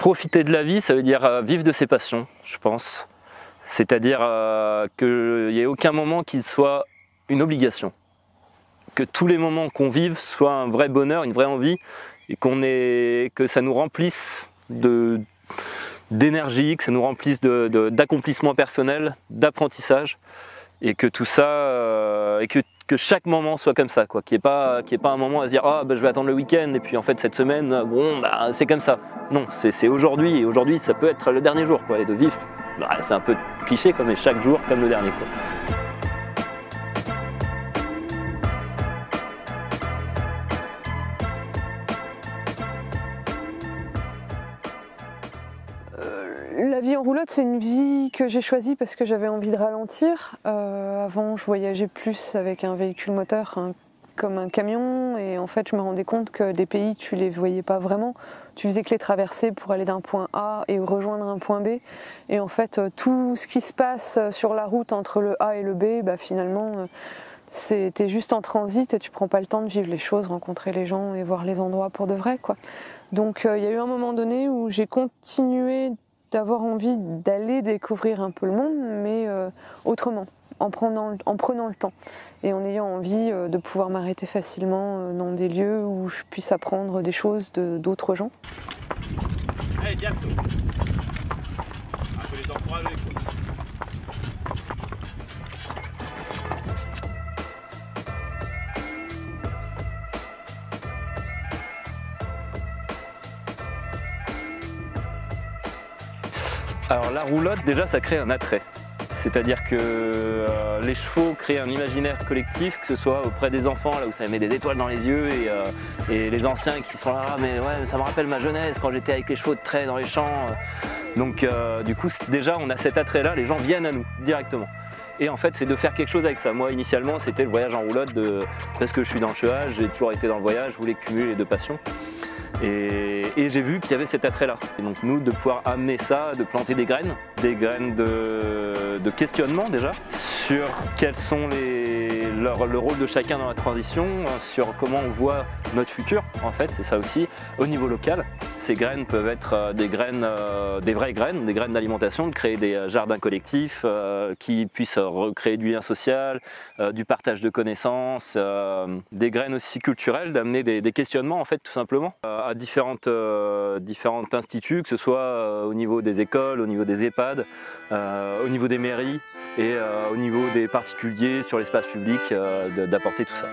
Profiter de la vie, ça veut dire vivre de ses passions, je pense. C'est-à-dire qu'il n'y ait aucun moment qui soit une obligation. Que tous les moments qu'on vive soient un vrai bonheur, une vraie envie, et que ça nous remplisse d'énergie, que ça nous remplisse d'accomplissement personnel, d'apprentissage, et que tout ça, que chaque moment soit comme ça, quoi. Qu'il n'y ait pas un moment à se dire ah je vais attendre le week-end et puis en fait cette semaine bon c'est comme ça. Non, c'est aujourd'hui, et aujourd'hui ça peut être le dernier jour, quoi, et de vivre. C'est un peu cliché quoi, mais chaque jour comme le dernier, quoi. La vie en roulotte, c'est une vie que j'ai choisie parce que j'avais envie de ralentir. Avant, je voyageais plus avec un véhicule moteur, comme un camion, et en fait, je me rendais compte que des pays, tu les voyais pas vraiment. Tu faisais que les traverser pour aller d'un point A et rejoindre un point B. Et en fait, tout ce qui se passe sur la route entre le A et le B, finalement, t'es juste en transit et tu prends pas le temps de vivre les choses, rencontrer les gens et voir les endroits pour de vrai, quoi. Donc, il y a eu un moment donné où j'ai continué d'avoir envie d'aller découvrir un peu le monde, mais autrement, en prenant le temps et en ayant envie de pouvoir m'arrêter facilement dans des lieux où je puisse apprendre des choses d'autres gens. Allez, bientôt. Un peu les encourager, quoi. Alors la roulotte, déjà ça crée un attrait. C'est-à-dire que les chevaux créent un imaginaire collectif, que ce soit auprès des enfants, là où ça met des étoiles dans les yeux, et les anciens qui sont là, ah, mais ouais, ça me rappelle ma jeunesse quand j'étais avec les chevaux de trait dans les champs. Donc du coup, déjà on a cet attrait-là, les gens viennent à nous directement. Et en fait, c'est de faire quelque chose avec ça. Moi, initialement, c'était le voyage en roulotte, parce que je suis dans le cheval, j'ai toujours été dans le voyage, je voulais cumuler les deux passions. Et j'ai vu qu'il y avait cet attrait-là. Et donc nous, de pouvoir amener ça, de planter des graines de questionnement déjà, sur quels sont le rôle de chacun dans la transition, sur comment on voit notre futur, en fait, c'est ça aussi, au niveau local. Ces graines peuvent être des vraies graines, des graines d'alimentation, de créer des jardins collectifs qui puissent recréer du lien social, du partage de connaissances, des graines aussi culturelles, d'amener des questionnements en fait tout simplement à différents instituts, que ce soit au niveau des écoles, au niveau des EHPAD, au niveau des mairies et au niveau des particuliers sur l'espace public, d'apporter tout ça.